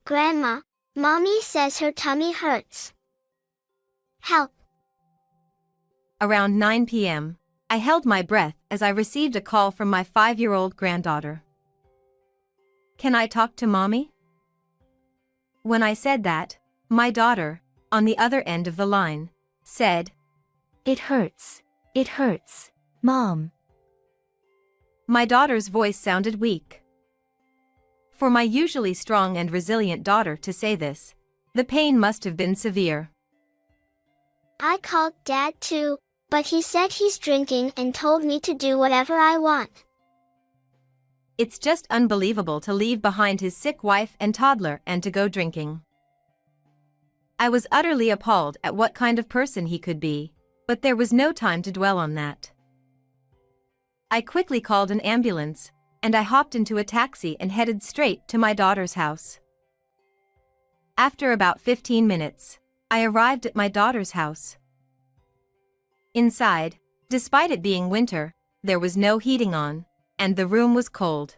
Grandma, Mommy says her tummy hurts. Help. Around 9 p.m., I held my breath as I received a call from my 5-year-old granddaughter. "Can I talk to Mommy?" When I said that, my daughter, on the other end of the line, said, "It hurts. It hurts, Mom." My daughter's voice sounded weak. For my usually strong and resilient daughter to say this, the pain must have been severe. I called Dad too, but he said he's drinking and told me to do whatever I want. It's just unbelievable to leave behind his sick wife and toddler and to go drinking. I was utterly appalled at what kind of person he could be, but there was no time to dwell on that. I quickly called an ambulance, and I hopped into a taxi and headed straight to my daughter's house. After about 15 minutes, I arrived at my daughter's house. Inside, despite it being winter, there was no heating on, and the room was cold.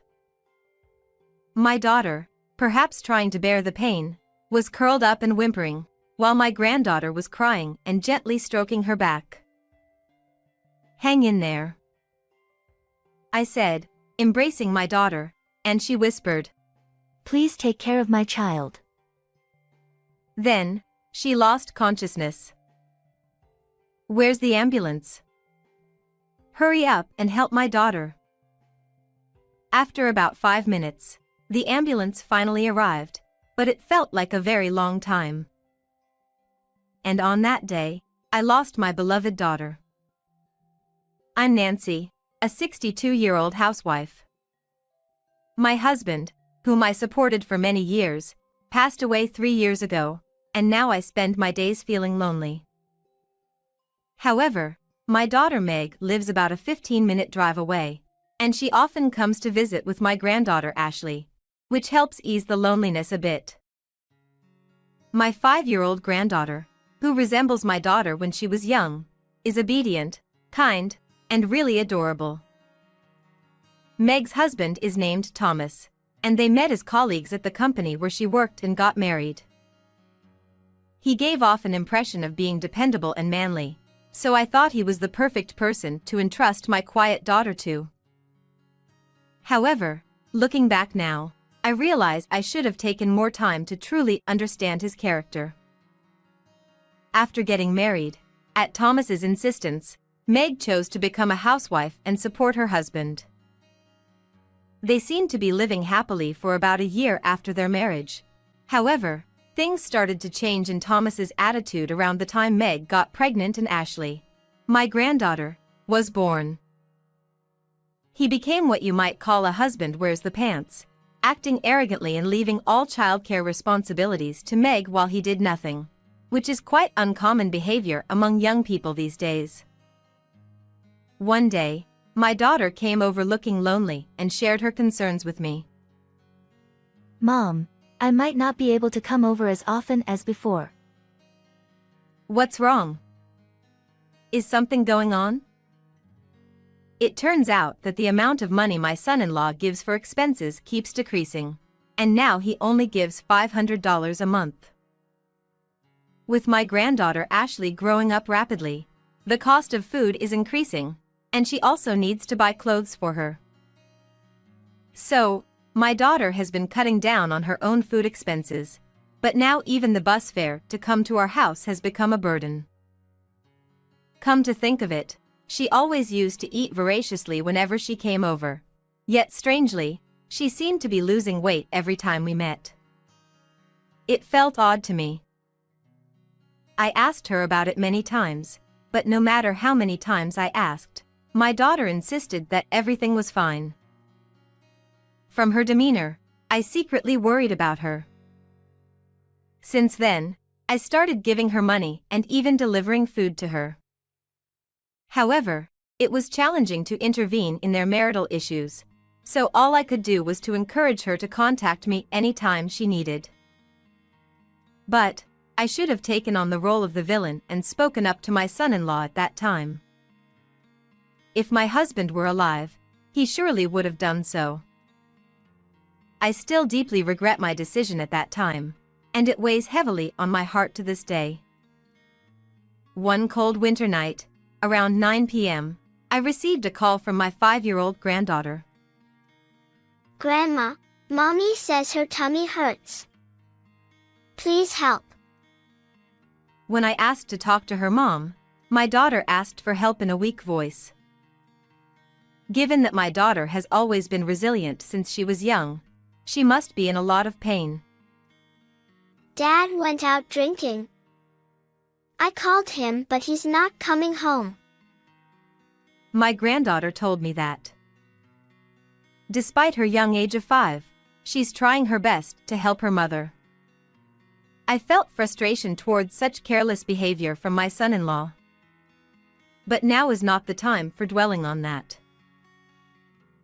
My daughter, perhaps trying to bear the pain, was curled up and whimpering, while my granddaughter was crying and gently stroking her back. "Hang in there," I said, embracing my daughter, and she whispered, "Please take care of my child." Then, she lost consciousness. "Where's the ambulance? Hurry up and help my daughter." After about 5 minutes, the ambulance finally arrived, but it felt like a very long time. And on that day, I lost my beloved daughter. I'm Nancy, a 62-year-old housewife. My husband, whom I supported for many years, passed away 3 years ago, and now I spend my days feeling lonely. However, my daughter Meg lives about a 15-minute drive away, and she often comes to visit with my granddaughter Ashley, which helps ease the loneliness a bit. My 5-year-old granddaughter, who resembles my daughter when she was young, is obedient, kind, and really adorable. Meg's husband is named Thomas, and they met as colleagues at the company where she worked and got married. He gave off an impression of being dependable and manly, so I thought he was the perfect person to entrust my quiet daughter to. However, looking back now, I realize I should have taken more time to truly understand his character. After getting married, at Thomas's insistence, Meg chose to become a housewife and support her husband. They seemed to be living happily for about a year after their marriage. However, things started to change in Thomas's attitude around the time Meg got pregnant and Ashley, my granddaughter, was born. He became what you might call a husband wears the pants, acting arrogantly and leaving all childcare responsibilities to Meg while he did nothing, which is quite uncommon behavior among young people these days. One day, my daughter came over looking lonely and shared her concerns with me. "Mom, I might not be able to come over as often as before." "What's wrong? Is something going on?" It turns out that the amount of money my son-in-law gives for expenses keeps decreasing, and now he only gives $500 a month. With my granddaughter Ashley growing up rapidly, the cost of food is increasing, and she also needs to buy clothes for her. So, my daughter has been cutting down on her own food expenses, but now even the bus fare to come to our house has become a burden. Come to think of it, she always used to eat voraciously whenever she came over. Yet strangely, she seemed to be losing weight every time we met. It felt odd to me. I asked her about it many times, but no matter how many times I asked, my daughter insisted that everything was fine. From her demeanor, I secretly worried about her. Since then, I started giving her money and even delivering food to her. However, it was challenging to intervene in their marital issues, so all I could do was to encourage her to contact me anytime she needed. But, I should have taken on the role of the villain and spoken up to my son-in-law at that time. If my husband were alive, he surely would have done so. I still deeply regret my decision at that time, and it weighs heavily on my heart to this day. One cold winter night, around 9 p.m., I received a call from my 5-year-old granddaughter. Grandma, Mommy says her tummy hurts. Please help. When I asked to talk to her mom, my daughter asked for help in a weak voice. Given that my daughter has always been resilient since she was young, she must be in a lot of pain. Dad went out drinking. I called him, but he's not coming home. My granddaughter told me that. Despite her young age of 5, she's trying her best to help her mother. I felt frustration towards such careless behavior from my son-in-law. But now is not the time for dwelling on that.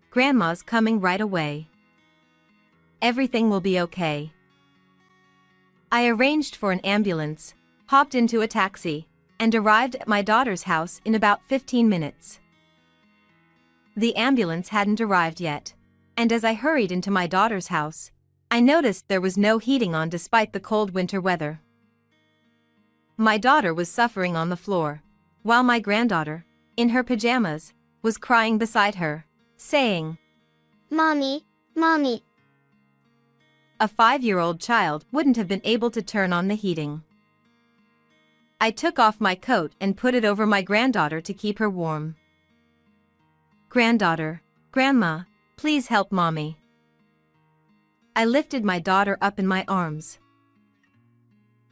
Grandma's coming right away. Everything will be okay. I arranged for an ambulance, hopped into a taxi, and arrived at my daughter's house in about 15 minutes. The ambulance hadn't arrived yet, and as I hurried into my daughter's house, I noticed there was no heating on despite the cold winter weather. My daughter was suffering on the floor, while my granddaughter, in her pajamas, was crying beside her, saying, Mommy, Mommy. A 5-year-old child wouldn't have been able to turn on the heating. I took off my coat and put it over my granddaughter to keep her warm. Granddaughter, Grandma, please help Mommy. I lifted my daughter up in my arms.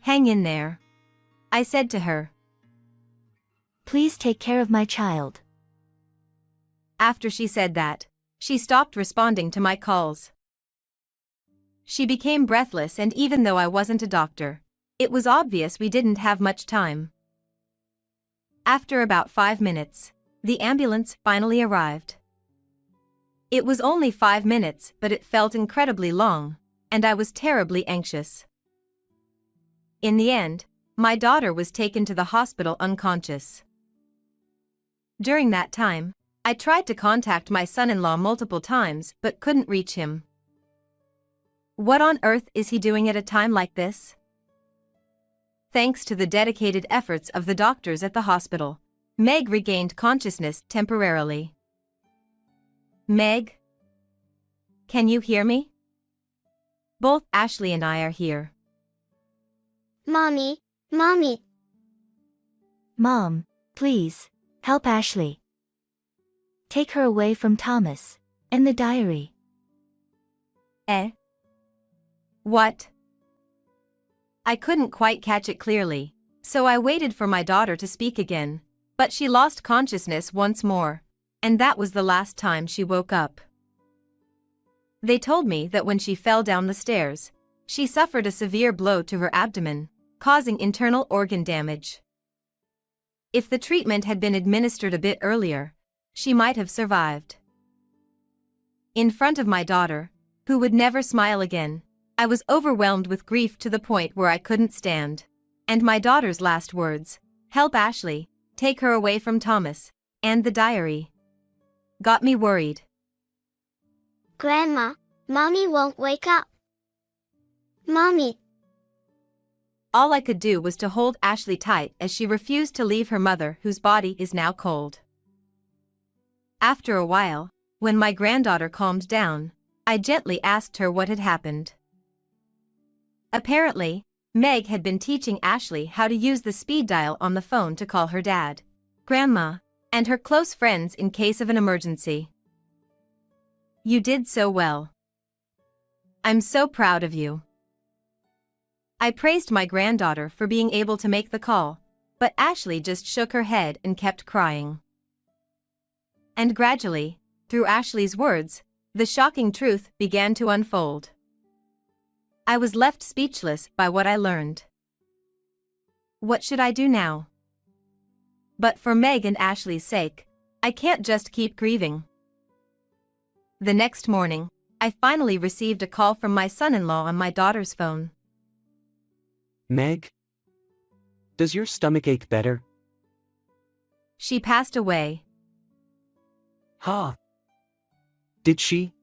Hang in there, I said to her. Please take care of my child. After she said that, she stopped responding to my calls. She became breathless, and even though I wasn't a doctor, it was obvious we didn't have much time. After about 5 minutes, the ambulance finally arrived. It was only 5 minutes, but it felt incredibly long, and I was terribly anxious. In the end, my daughter was taken to the hospital unconscious. During that time, I tried to contact my son-in-law multiple times but couldn't reach him. What on earth is he doing at a time like this? Thanks to the dedicated efforts of the doctors at the hospital, Meg regained consciousness temporarily. Meg? Can you hear me? Both Ashley and I are here. Mommy, Mommy. Mom, please, help Ashley. Take her away from Thomas and the diary. Eh? What? I couldn't quite catch it clearly, so I waited for my daughter to speak again, but she lost consciousness once more, and that was the last time she woke up. They told me that when she fell down the stairs, she suffered a severe blow to her abdomen, causing internal organ damage. If the treatment had been administered a bit earlier, she might have survived. In front of my daughter, who would never smile again, I was overwhelmed with grief to the point where I couldn't stand. And my daughter's last words, "Help Ashley, take her away from Thomas and the diary," got me worried. Grandma, Mommy won't wake up. Mommy. All I could do was to hold Ashley tight as she refused to leave her mother, whose body is now cold. After a while, when my granddaughter calmed down, I gently asked her what had happened. Apparently, Meg had been teaching Ashley how to use the speed dial on the phone to call her dad, Grandma, and her close friends in case of an emergency. You did so well. I'm so proud of you. I praised my granddaughter for being able to make the call, but Ashley just shook her head and kept crying. And gradually, through Ashley's words, the shocking truth began to unfold. I was left speechless by what I learned. What should I do now? But for Meg and Ashley's sake, I can't just keep grieving. The next morning, I finally received a call from my son-in-law on my daughter's phone. Meg? Does your stomach ache better? She passed away. Huh? Did she?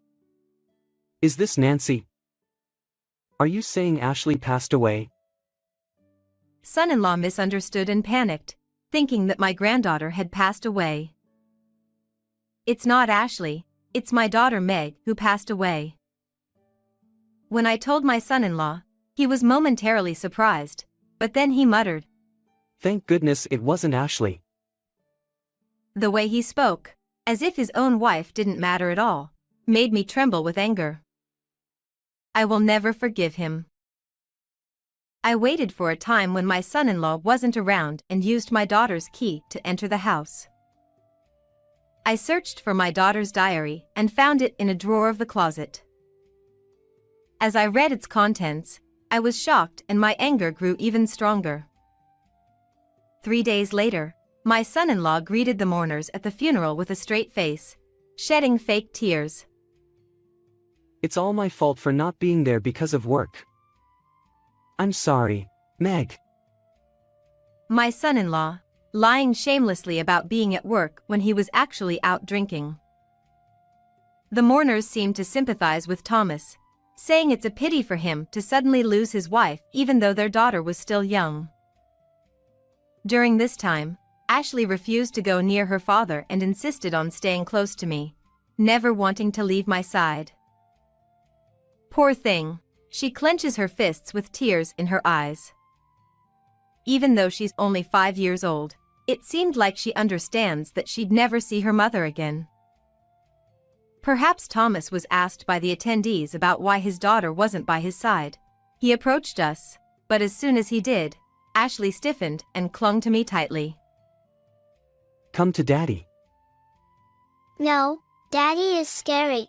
Is this Nancy? Are you saying Ashley passed away? Son-in-law misunderstood and panicked, thinking that my granddaughter had passed away. It's not Ashley, it's my daughter Meg who passed away. When I told my son-in-law, he was momentarily surprised, but then he muttered. Thank goodness it wasn't Ashley. The way he spoke, as if his own wife didn't matter at all, made me tremble with anger. I will never forgive him. I waited for a time when my son-in-law wasn't around and used my daughter's key to enter the house. I searched for my daughter's diary and found it in a drawer of the closet. As I read its contents, I was shocked and my anger grew even stronger. 3 days later, my son-in-law greeted the mourners at the funeral with a straight face, shedding fake tears. It's all my fault for not being there because of work. I'm sorry, Meg. My son-in-law, lying shamelessly about being at work when he was actually out drinking. The mourners seemed to sympathize with Thomas, saying it's a pity for him to suddenly lose his wife even though their daughter was still young. During this time, Ashley refused to go near her father and insisted on staying close to me, never wanting to leave my side. Poor thing, she clenches her fists with tears in her eyes. Even though she's only 5 years old, it seemed like she understands that she'd never see her mother again. Perhaps Thomas was asked by the attendees about why his daughter wasn't by his side. He approached us, but as soon as he did, Ashley stiffened and clung to me tightly. Come to Daddy. No, Daddy is scary.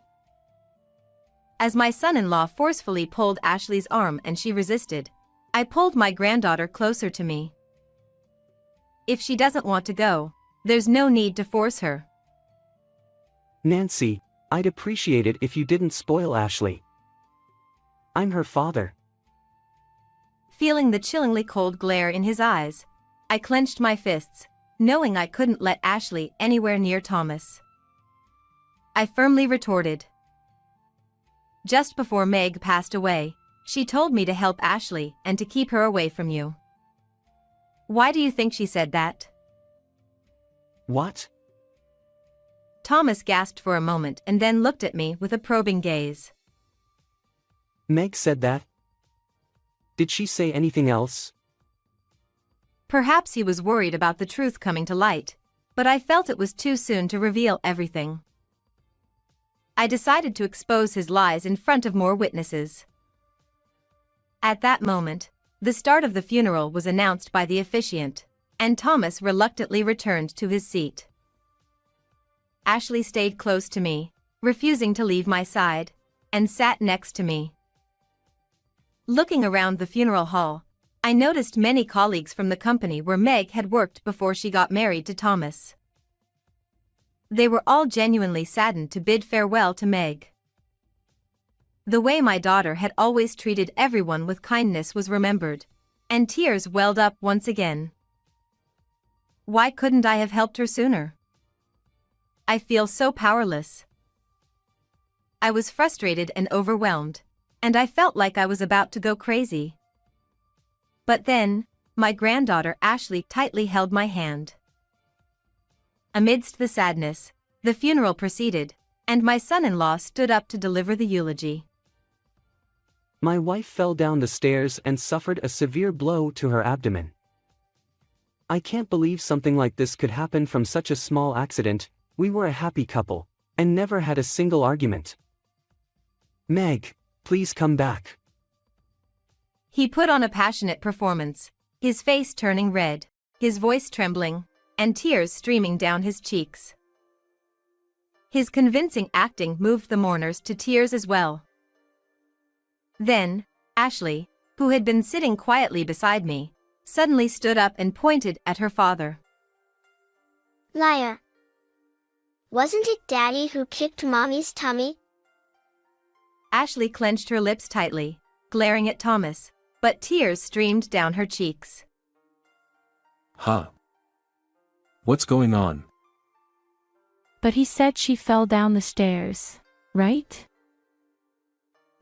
As my son-in-law forcefully pulled Ashley's arm and she resisted, I pulled my granddaughter closer to me. If she doesn't want to go, there's no need to force her. Nancy, I'd appreciate it if you didn't spoil Ashley. I'm her father. Feeling the chillingly cold glare in his eyes, I clenched my fists, knowing I couldn't let Ashley anywhere near Thomas. I firmly retorted. Just before Meg passed away, she told me to help Ashley and to keep her away from you. Why do you think she said that? What? Thomas gasped for a moment and then looked at me with a probing gaze. Meg said that? Did she say anything else? Perhaps he was worried about the truth coming to light, but I felt it was too soon to reveal everything. I decided to expose his lies in front of more witnesses. At that moment, the start of the funeral was announced by the officiant, and Thomas reluctantly returned to his seat. Ashley stayed close to me, refusing to leave my side, and sat next to me. Looking around the funeral hall, I noticed many colleagues from the company where Meg had worked before she got married to Thomas. They were all genuinely saddened to bid farewell to Meg. The way my daughter had always treated everyone with kindness was remembered, and tears welled up once again. Why couldn't I have helped her sooner? I feel so powerless. I was frustrated and overwhelmed, and I felt like I was about to go crazy. But then, my granddaughter Ashley tightly held my hand. Amidst the sadness, the funeral proceeded, and my son-in-law stood up to deliver the eulogy. My wife fell down the stairs and suffered a severe blow to her abdomen. I can't believe something like this could happen from such a small accident. We were a happy couple, and never had a single argument. Meg, please come back. He put on a passionate performance, his face turning red, his voice trembling, and tears streaming down his cheeks. His convincing acting moved the mourners to tears as well. Then, Ashley, who had been sitting quietly beside me, suddenly stood up and pointed at her father. Liar. Wasn't it Daddy who kicked Mommy's tummy? Ashley clenched her lips tightly, glaring at Thomas, but tears streamed down her cheeks. Huh? What's going on? But he said she fell down the stairs, right?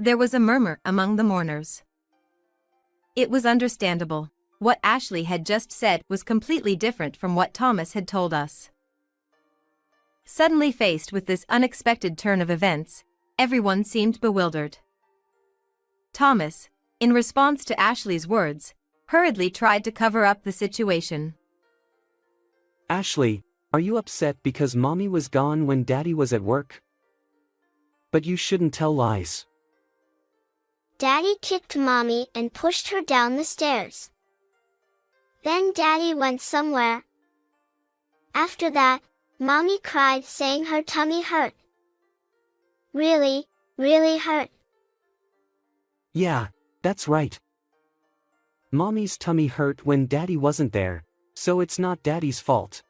There was a murmur among the mourners. It was understandable. What Ashley had just said was completely different from what Thomas had told us. Suddenly faced with this unexpected turn of events, everyone seemed bewildered. Thomas, in response to Ashley's words, hurriedly tried to cover up the situation. Ashley, are you upset because Mommy was gone when Daddy was at work? But you shouldn't tell lies. Daddy kicked Mommy and pushed her down the stairs. Then Daddy went somewhere. After that, Mommy cried saying her tummy hurt. Really, really hurt. Yeah, that's right. Mommy's tummy hurt when Daddy wasn't there, so it's not Daddy's fault.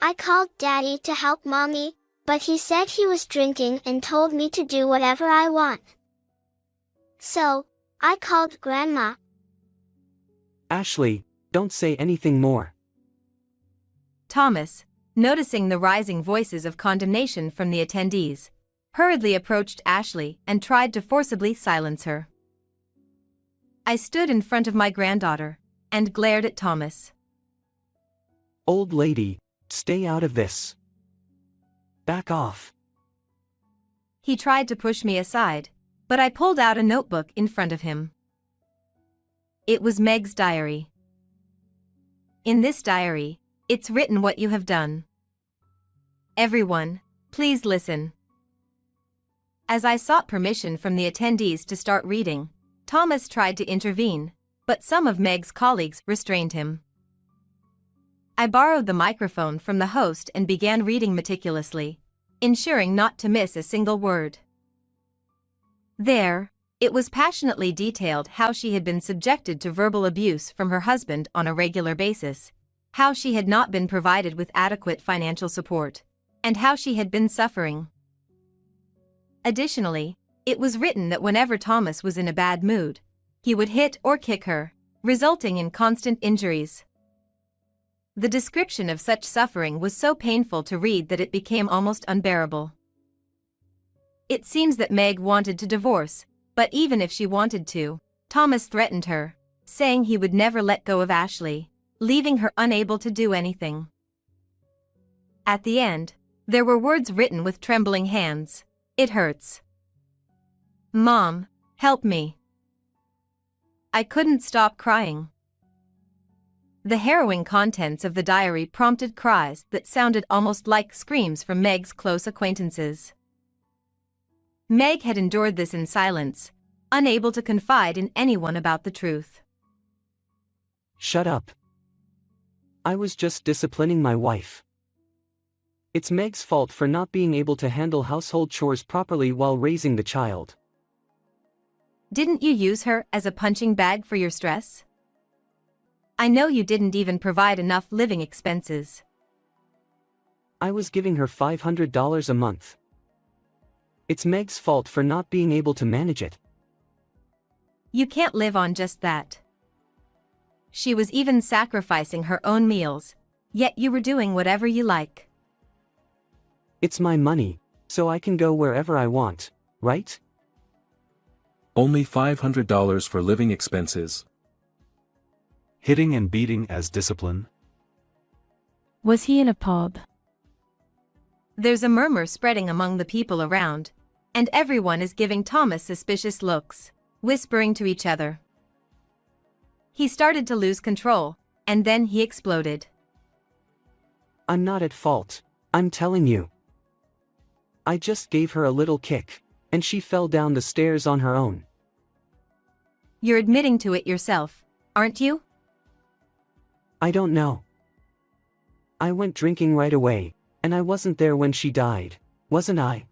I called Daddy to help Mommy, but he said he was drinking and told me to do whatever I want. So, I called Grandma. Ashley, don't say anything more. Thomas, noticing the rising voices of condemnation from the attendees, hurriedly approached Ashley and tried to forcibly silence her. I stood in front of my granddaughter and glared at Thomas. Old lady, stay out of this. Back off. He tried to push me aside, but I pulled out a notebook in front of him. It was Meg's diary. In this diary, it's written what you have done. Everyone, please listen. As I sought permission from the attendees to start reading, Thomas tried to intervene, but some of Meg's colleagues restrained him. I borrowed the microphone from the host and began reading meticulously, ensuring not to miss a single word. There, it was passionately detailed how she had been subjected to verbal abuse from her husband on a regular basis, how she had not been provided with adequate financial support, and how she had been suffering. Additionally, it was written that whenever Thomas was in a bad mood, he would hit or kick her, resulting in constant injuries. The description of such suffering was so painful to read that it became almost unbearable. It seems that Meg wanted to divorce, but even if she wanted to, Thomas threatened her, saying he would never let go of Ashley, leaving her unable to do anything. At the end, there were words written with trembling hands. It hurts. Mom, help me. I couldn't stop crying. The harrowing contents of the diary prompted cries that sounded almost like screams from Meg's close acquaintances. Meg had endured this in silence, unable to confide in anyone about the truth. Shut up. I was just disciplining my wife. It's Meg's fault for not being able to handle household chores properly while raising the child. Didn't you use her as a punching bag for your stress? I know you didn't even provide enough living expenses. I was giving her $500 a month. It's Meg's fault for not being able to manage it. You can't live on just that. She was even sacrificing her own meals, yet you were doing whatever you like. It's my money, so I can go wherever I want, right? Only $500 for living expenses. Hitting and beating as discipline. Was he in a pub? There's a murmur spreading among the people around, and everyone is giving Thomas suspicious looks, whispering to each other. He started to lose control, and then he exploded. I'm not at fault, I'm telling you. I just gave her a little kick, and she fell down the stairs on her own. You're admitting to it yourself, aren't you? I don't know. I went drinking right away, and I wasn't there when she died, wasn't I?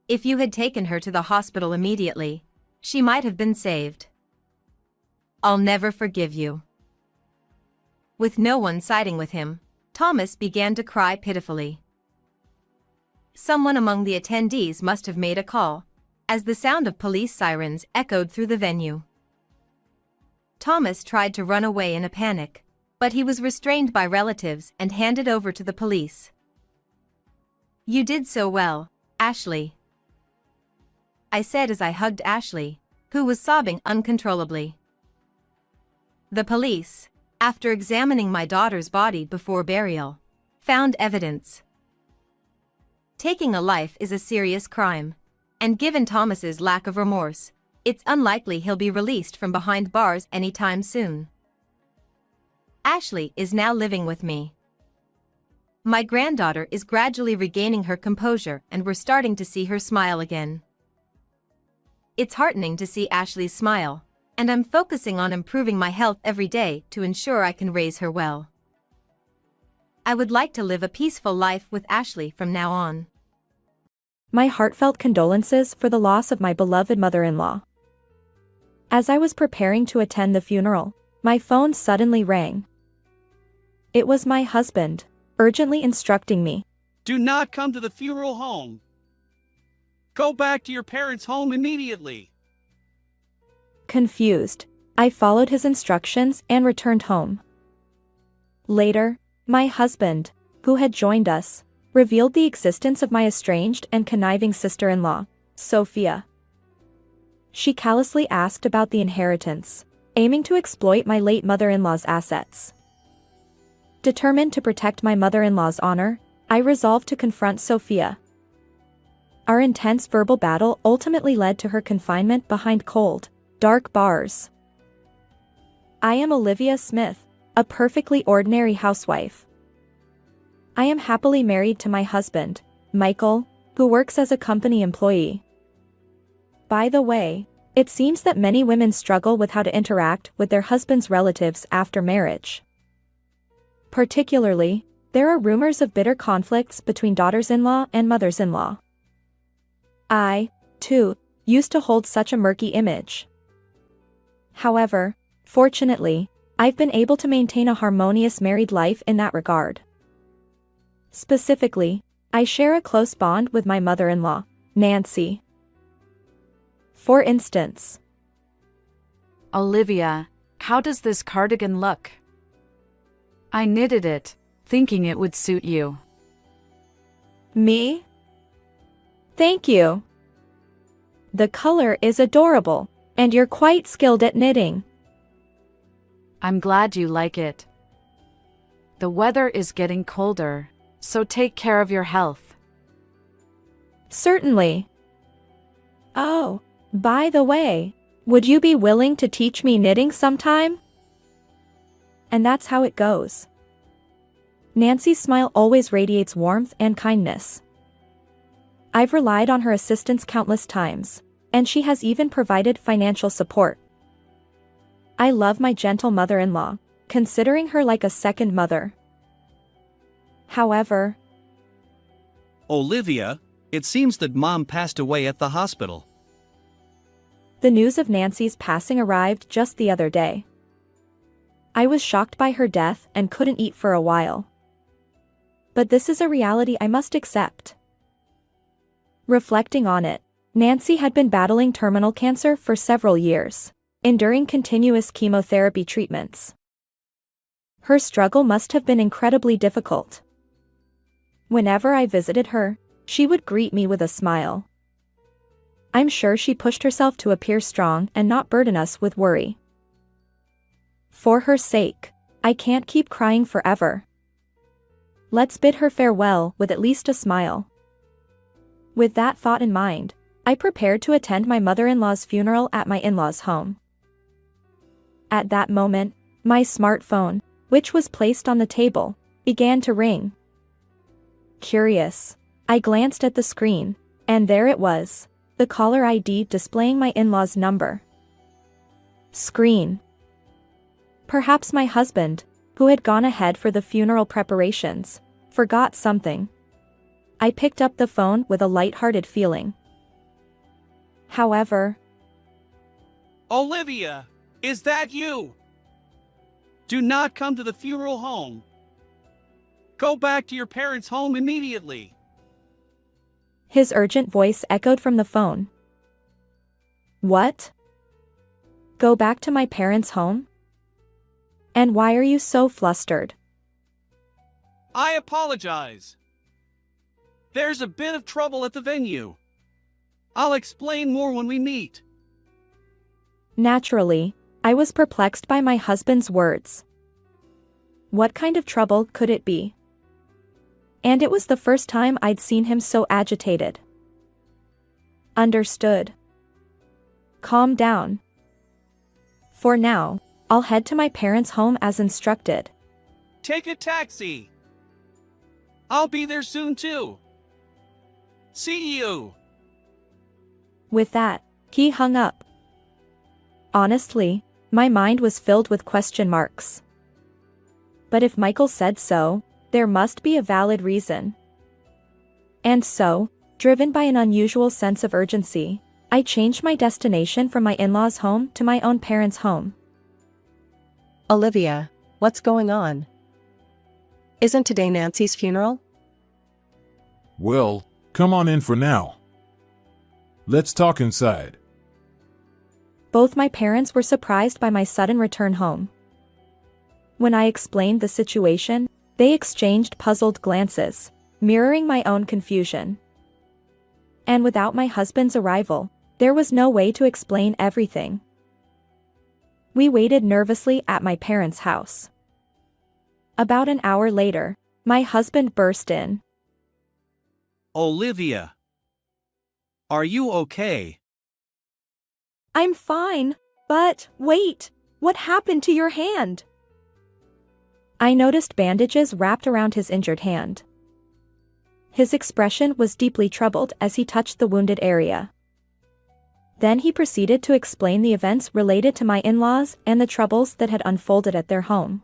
If you had taken her to the hospital immediately, she might have been saved. I'll never forgive you. With no one siding with him, Thomas began to cry pitifully. Someone among the attendees must have made a call, as the sound of police sirens echoed through the venue. Thomas tried to run away in a panic, but he was restrained by relatives and handed over to the police. You did so well, Ashley. I said as I hugged Ashley, who was sobbing uncontrollably. The police, after examining my daughter's body before burial, found evidence. Taking a life is a serious crime, and given Thomas's lack of remorse, it's unlikely he'll be released from behind bars anytime soon. Ashley is now living with me. My granddaughter is gradually regaining her composure and we're starting to see her smile again. It's heartening to see Ashley's smile, and I'm focusing on improving my health every day to ensure I can raise her well. I would like to live a peaceful life with Ashley from now on. My heartfelt condolences for the loss of my beloved mother-in-law. As I was preparing to attend the funeral, my phone suddenly rang. It was my husband, urgently instructing me. Do not come to the funeral home. Go back to your parents' home immediately. Confused, I followed his instructions and returned home. Later, my husband, who had joined us, revealed the existence of my estranged and conniving sister-in-law, Sophia. She callously asked about the inheritance, aiming to exploit my late mother-in-law's assets. Determined to protect my mother-in-law's honor, I resolved to confront Sophia. Our intense verbal battle ultimately led to her confinement behind cold, dark bars. I am Olivia Smith, a perfectly ordinary housewife. I am happily married to my husband, Michael, who works as a company employee. By the way, it seems that many women struggle with how to interact with their husband's relatives after marriage. Particularly, there are rumors of bitter conflicts between daughters-in-law and mothers-in-law. I, too, used to hold such a murky image. However, fortunately, I've been able to maintain a harmonious married life in that regard. Specifically, I share a close bond with my mother-in-law, Nancy. For instance, Olivia, how does this cardigan look? I knitted it, thinking it would suit you. Me? Thank you. The color is adorable, and you're quite skilled at knitting. I'm glad you like it. The weather is getting colder, so take care of your health. Certainly. Oh, by the way, would you be willing to teach me knitting sometime? And that's how it goes. Nancy's smile always radiates warmth and kindness. I've relied on her assistance countless times, and she has even provided financial support. I love my gentle mother-in-law, considering her like a second mother. However, Olivia, it seems that Mom passed away at the hospital. the news of Nancy's passing arrived just the other day. I was shocked by her death and couldn't eat for a while. But this is a reality I must accept. Reflecting on it, Nancy had been battling terminal cancer for several years, enduring continuous chemotherapy treatments. Her struggle must have been incredibly difficult. Whenever I visited her, she would greet me with a smile. I'm sure she pushed herself to appear strong and not burden us with worry. For her sake, I can't keep crying forever. Let's bid her farewell with at least a smile. With that thought in mind, I prepared to attend my mother-in-law's funeral at my in-laws' home. At that moment, my smartphone, which was placed on the table, began to ring. Curious, I glanced at the screen, and there it was, the caller ID displaying my in-laws' number. Screen. Perhaps my husband, who had gone ahead for the funeral preparations, forgot something. I picked up the phone with a light-hearted feeling. However, Olivia, is that you? Do not come to the funeral home. Go back to your parents' home immediately. his urgent voice echoed from the phone. What? Go back to my parents' home? And why are you so flustered? I apologize. There's a bit of trouble at the venue. I'll explain more when we meet. Naturally, I was perplexed by my husband's words. What kind of trouble could it be? And it was the first time I'd seen him so agitated. Understood. Calm down. For now, I'll head to my parents' home as instructed. Take a taxi. I'll be there soon too. See you. With that, he hung up. Honestly, my mind was filled with question marks. But if Michael said so, there must be a valid reason. And so, driven by an unusual sense of urgency, I changed my destination from my in-laws' home to my own parents' home. Olivia, what's going on? Isn't today Nancy's funeral? Well, come on in for now. Let's talk inside. Both my parents were surprised by my sudden return home. When I explained the situation, they exchanged puzzled glances, mirroring my own confusion. And without my husband's arrival, there was no way to explain everything. We waited nervously at my parents' house. About an hour later, my husband burst in. Olivia. Are you okay? I'm fine, but wait, what happened to your hand? I noticed bandages wrapped around his injured hand. His expression was deeply troubled as he touched the wounded area. Then he proceeded to explain the events related to my in-laws and the troubles that had unfolded at their home.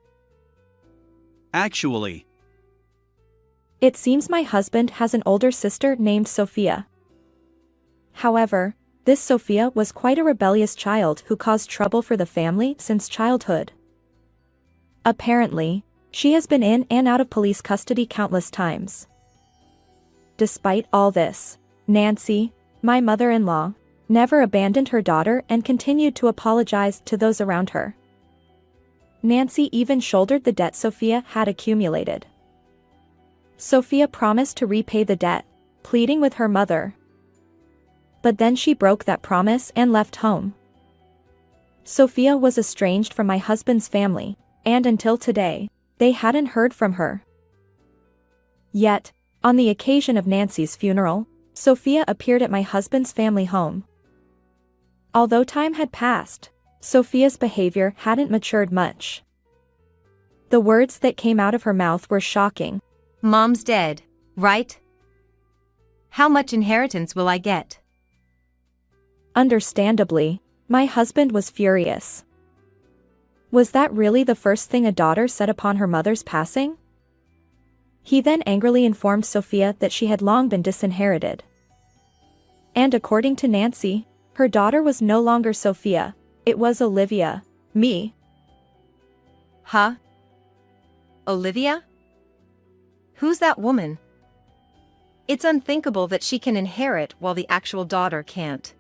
Actually, it seems my husband has an older sister named Sophia. However, this Sophia was quite a rebellious child who caused trouble for the family since childhood. Apparently, she has been in and out of police custody countless times. Despite all this, Nancy, my mother-in-law, never abandoned her daughter and continued to apologize to those around her. Nancy even shouldered the debt Sophia had accumulated. Sophia promised to repay the debt, pleading with her mother. But then she broke that promise and left home. Sophia was estranged from my husband's family, and until today, they hadn't heard from her. Yet, on the occasion of Nancy's funeral, Sophia appeared at my husband's family home. Although time had passed, Sophia's behavior hadn't matured much. The words that came out of her mouth were shocking. Mom's dead, right? How much inheritance will I get? Understandably, my husband was furious. Was that really the first thing a daughter said upon her mother's passing? He then angrily informed Sophia that she had long been disinherited. And according to Nancy, her daughter was no longer Sophia, it was Olivia, me. Huh? Olivia? Who's that woman? It's unthinkable that she can inherit while the actual daughter can't.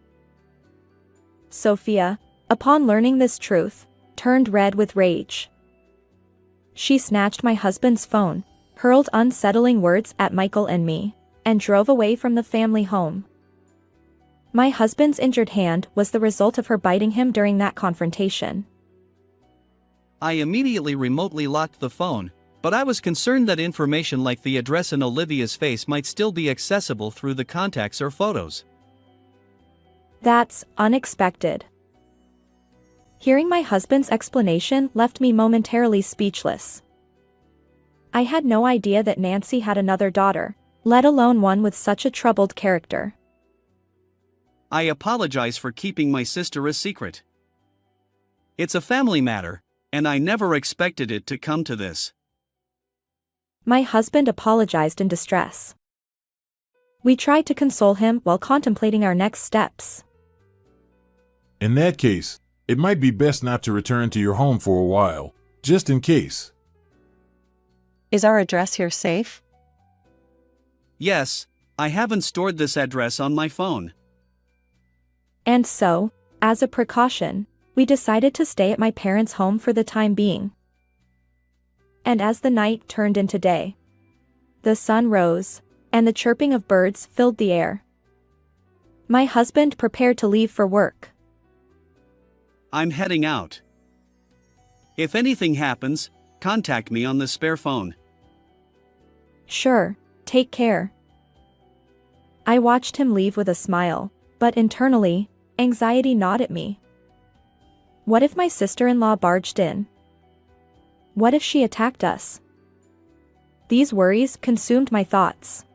Sophia, upon learning this truth, turned red with rage. She snatched my husband's phone, hurled unsettling words at Michael and me, and drove away from the family home. My husband's injured hand was the result of her biting him during that confrontation. I immediately remotely locked the phone, but I was concerned that information like the address and Olivia's face might still be accessible through the contacts or photos. That's unexpected. Hearing my husband's explanation left me momentarily speechless. I had no idea that Nancy had another daughter, let alone one with such a troubled character. I apologize for keeping my sister a secret. It's a family matter, and I never expected it to come to this. My husband apologized in distress. We tried to console him while contemplating our next steps. In that case, it might be best not to return to your home for a while, just in case. Is our address here safe? Yes, I haven't stored this address on my phone. And so, as a precaution, we decided to stay at my parents' home for the time being. And as the night turned into day, the sun rose, and the chirping of birds filled the air. My husband prepared to leave for work. I'm heading out. If anything happens, contact me on the spare phone. Sure, take care. I watched him leave with a smile, but internally, anxiety gnawed at me. What if my sister-in-law barged in? What if she attacked us? These worries consumed my thoughts.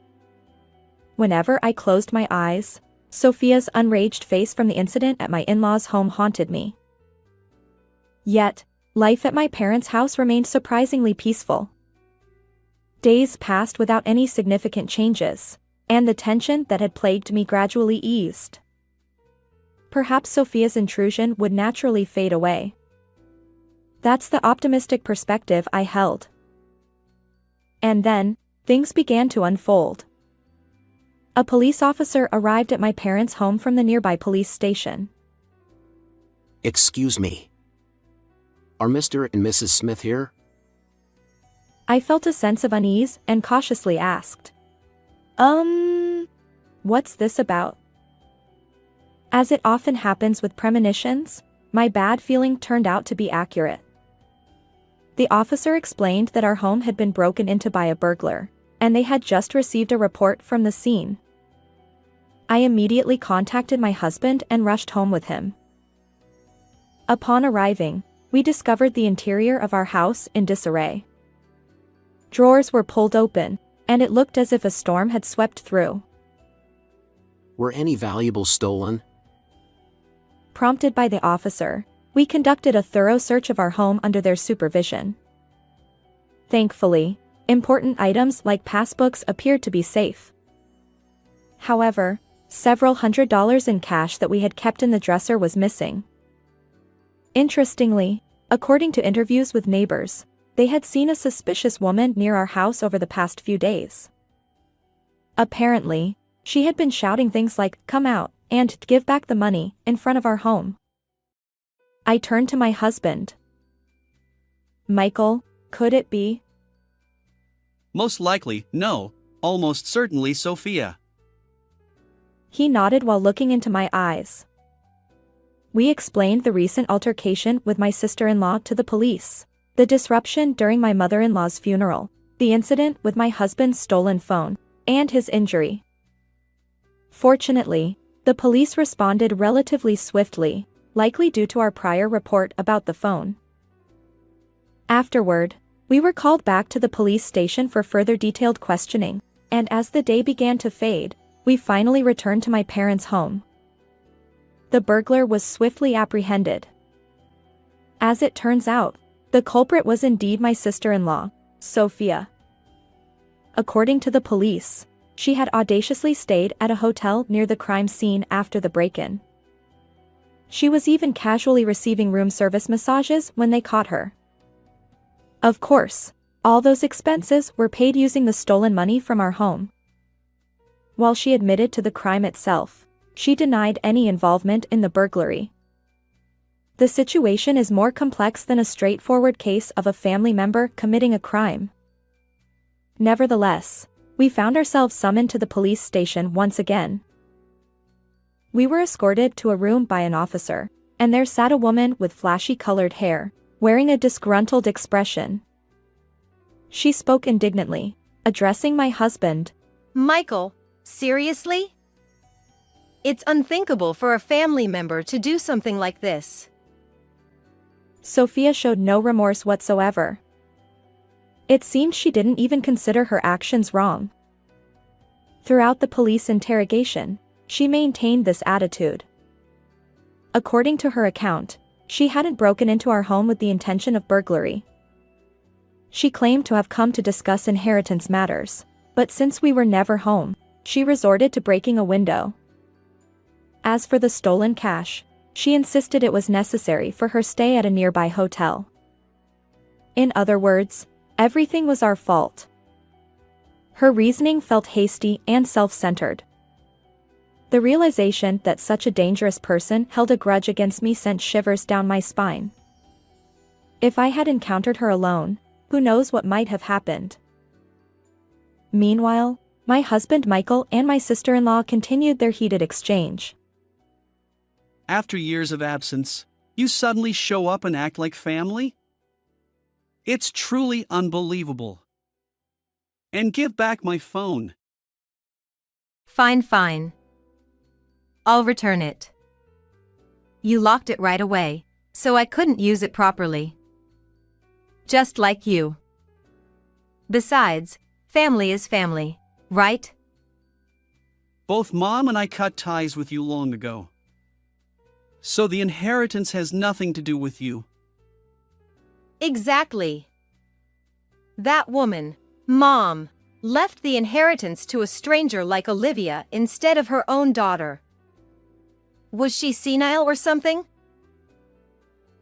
Whenever I closed my eyes, Sophia's enraged face from the incident at my in-laws' home haunted me. Yet, life at my parents' house remained surprisingly peaceful. Days passed without any significant changes, and the tension that had plagued me gradually eased. Perhaps Sophia's intrusion would naturally fade away. That's the optimistic perspective I held. And then, things began to unfold. A police officer arrived at my parents' home from the nearby police station. Excuse me. Are Mr. and Mrs. Smith here? I felt a sense of unease and cautiously asked. What's this about? As it often happens with premonitions, my bad feeling turned out to be accurate. The officer explained that our home had been broken into by a burglar, and they had just received a report from the scene. I immediately contacted my husband and rushed home with him. Upon arriving, we discovered the interior of our house in disarray. Drawers were pulled open, and it looked as if a storm had swept through. Were any valuables stolen? Prompted by the officer, we conducted a thorough search of our home under their supervision. Thankfully, important items like passbooks appeared to be safe. However, several $100s in cash that we had kept in the dresser was missing. Interestingly, according to interviews with neighbors, they had seen a suspicious woman near our house over the past few days. Apparently, she had been shouting things like, "Come out," and "Give back the money," in front of our home. I turned to my husband. Michael, could it be? Most likely, no, almost certainly Sophia. He nodded while looking into my eyes. We explained the recent altercation with my sister-in-law to the police, the disruption during my mother-in-law's funeral, the incident with my husband's stolen phone, and his injury. Fortunately, the police responded relatively swiftly, likely due to our prior report about the phone. Afterward, we were called back to the police station for further detailed questioning, and as the day began to fade, we finally returned to my parents' home. The burglar was swiftly apprehended. As it turns out, the culprit was indeed my sister-in-law, Sophia. According to the police, she had audaciously stayed at a hotel near the crime scene after the break-in. She was even casually receiving room service massages when they caught her. Of course, all those expenses were paid using the stolen money from our home. While she admitted to the crime itself, she denied any involvement in the burglary. The situation is more complex than a straightforward case of a family member committing a crime. Nevertheless, we found ourselves summoned to the police station once again. We were escorted to a room by an officer, and there sat a woman with flashy-colored hair, wearing a disgruntled expression. She spoke indignantly, addressing my husband. Michael, seriously? It's unthinkable for a family member to do something like this. Sophia showed no remorse whatsoever. It seemed she didn't even consider her actions wrong. Throughout the police interrogation, she maintained this attitude. According to her account, she hadn't broken into our home with the intention of burglary. She claimed to have come to discuss inheritance matters, but since we were never home, she resorted to breaking a window. As for the stolen cash, she insisted it was necessary for her stay at a nearby hotel. In other words, everything was our fault. Her reasoning felt hasty and self-centered. The realization that such a dangerous person held a grudge against me sent shivers down my spine. If I had encountered her alone, who knows what might have happened. Meanwhile, my husband Michael and my sister-in-law continued their heated exchange. After years of absence, you suddenly show up and act like family? It's truly unbelievable. And give back my phone. Fine, fine. I'll return it. You locked it right away, so I couldn't use it properly. Just like you. Besides, family is family, right? Both Mom and I cut ties with you long ago. So the inheritance has nothing to do with you. Exactly. That woman, Mom, left the inheritance to a stranger like Olivia instead of her own daughter. Was she senile or something?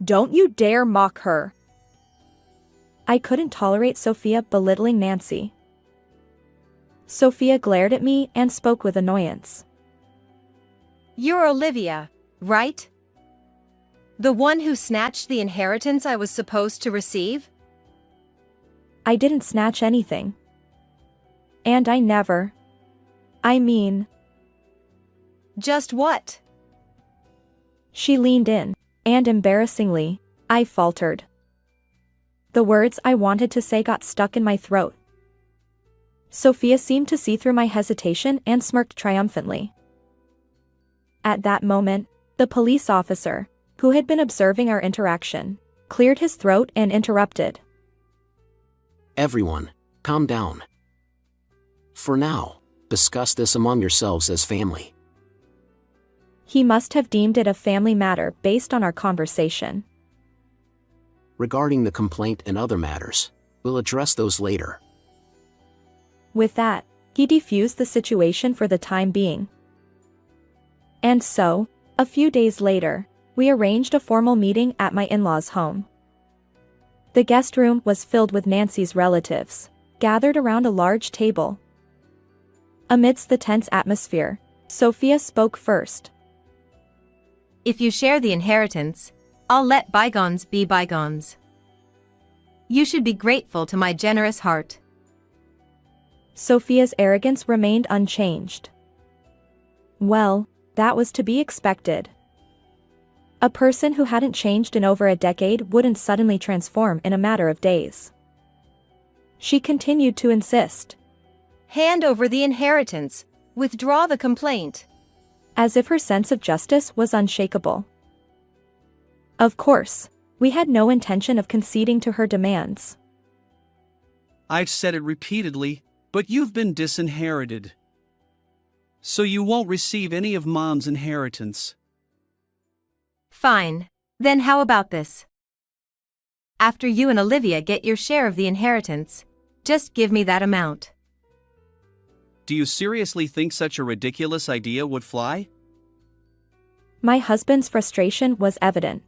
Don't you dare mock her. I couldn't tolerate Sophia belittling Nancy. Sophia glared at me and spoke with annoyance. You're Olivia, right? The one who snatched the inheritance I was supposed to receive? I didn't snatch anything. And I never. I mean. Just what? She leaned in, and embarrassingly, I faltered. The words I wanted to say got stuck in my throat. Sophia seemed to see through my hesitation and smirked triumphantly. At that moment, the police officer, who had been observing our interaction, cleared his throat and interrupted. Everyone, calm down. For now, discuss this among yourselves as family. He must have deemed it a family matter based on our conversation. Regarding the complaint and other matters, we'll address those later. With that, he defused the situation for the time being. And so, a few days later, we arranged a formal meeting at my in-laws' home. The guest room was filled with Nancy's relatives, gathered around a large table. Amidst the tense atmosphere, Sophia spoke first. If you share the inheritance, I'll let bygones be bygones. You should be grateful to my generous heart. Sophia's arrogance remained unchanged. Well, that was to be expected. A person who hadn't changed in over a decade wouldn't suddenly transform in a matter of days. She continued to insist. Hand over the inheritance. Withdraw the complaint. As if her sense of justice was unshakable. Of course, we had no intention of conceding to her demands. I've said it repeatedly, but you've been disinherited. So you won't receive any of Mom's inheritance. Fine, then how about this? After you and Olivia get your share of the inheritance, just give me that amount. Do you seriously think such a ridiculous idea would fly? My husband's frustration was evident.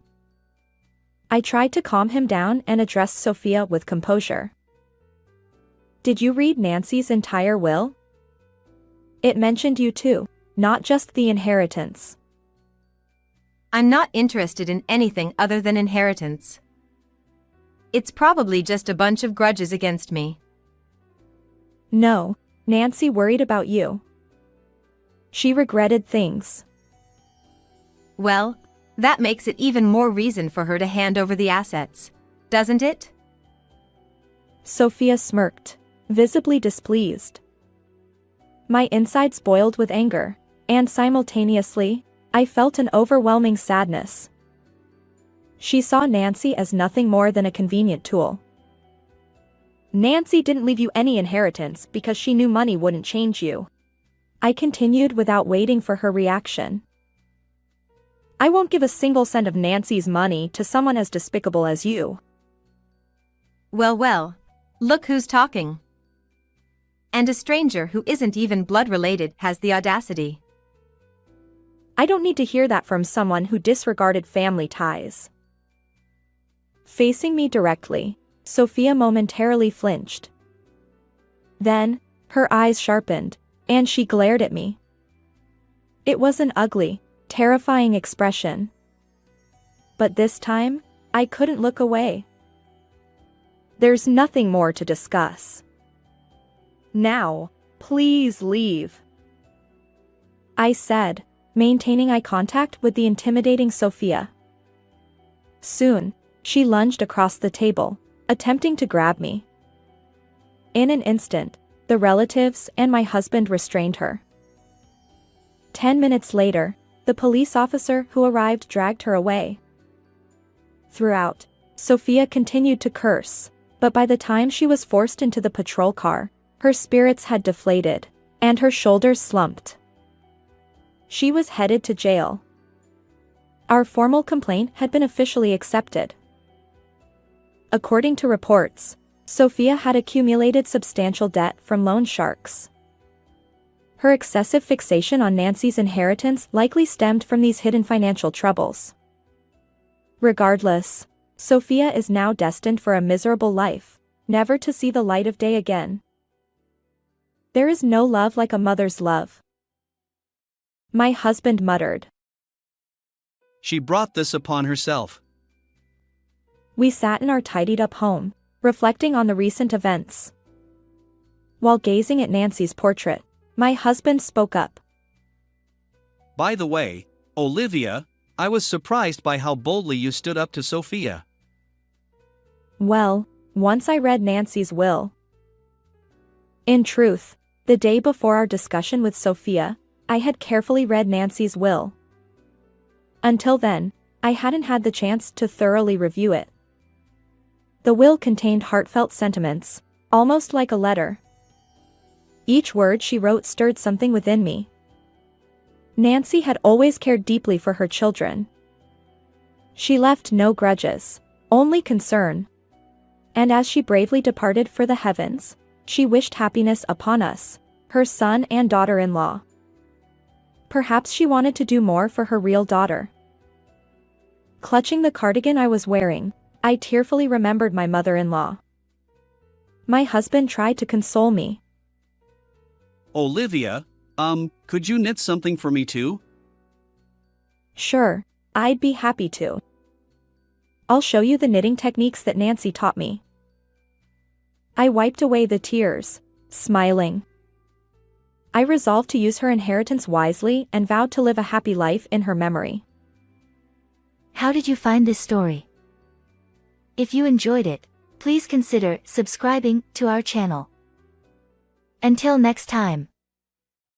I tried to calm him down and addressed Sophia with composure. Did you read Nancy's entire will? It mentioned you too, not just the inheritance. I'm not interested in anything other than inheritance. It's probably just a bunch of grudges against me. No, Nancy worried about you. She regretted things. Well, that makes it even more reason for her to hand over the assets, doesn't it? Sophia smirked, visibly displeased. My insides boiled with anger, and simultaneously, I felt an overwhelming sadness. She saw Nancy as nothing more than a convenient tool. Nancy didn't leave you any inheritance because she knew money wouldn't change you. I continued without waiting for her reaction. I won't give a single cent of Nancy's money to someone as despicable as you. Well, well, look who's talking. And a stranger who isn't even blood related has the audacity. I don't need to hear that from someone who disregarded family ties. Facing me directly, Sophia momentarily flinched. Then, her eyes sharpened, and she glared at me. It was an ugly, terrifying expression. But this time, I couldn't look away. There's nothing more to discuss. Now, Please leave, I said, maintaining eye contact with the intimidating Sophia. Soon, she lunged across the table, attempting to grab me. In an instant, the relatives and my husband restrained her. 10 minutes later, the police officer who arrived dragged her away. Throughout, Sophia continued to curse, but by the time she was forced into the patrol car, her spirits had deflated, and her shoulders slumped. She was headed to jail. Our formal complaint had been officially accepted. According to reports, Sophia had accumulated substantial debt from loan sharks. Her excessive fixation on Nancy's inheritance likely stemmed from these hidden financial troubles. Regardless, Sophia is now destined for a miserable life, never to see the light of day again. There is no love like a mother's love, my husband muttered. She brought this upon herself. We sat in our tidied-up home, reflecting on the recent events. While gazing at Nancy's portrait, my husband spoke up. By the way, Olivia, I was surprised by how boldly you stood up to Sophia. Well, once I read Nancy's will. In truth, the day before our discussion with Sophia, I had carefully read Nancy's will. Until then, I hadn't had the chance to thoroughly review it. The will contained heartfelt sentiments, almost like a letter. Each word she wrote stirred something within me. Nancy had always cared deeply for her children. She left no grudges, only concern. And as she bravely departed for the heavens, she wished happiness upon us, her son and daughter-in-law. Perhaps she wanted to do more for her real daughter. Clutching the cardigan I was wearing, I tearfully remembered my mother-in-law. My husband tried to console me. Olivia, could you knit something for me too? Sure, I'd be happy to. I'll show you the knitting techniques that Nancy taught me. I wiped away the tears, smiling. I resolved to use her inheritance wisely and vowed to live a happy life in her memory. How did you find this story? If you enjoyed it, please consider subscribing to our channel. Until next time.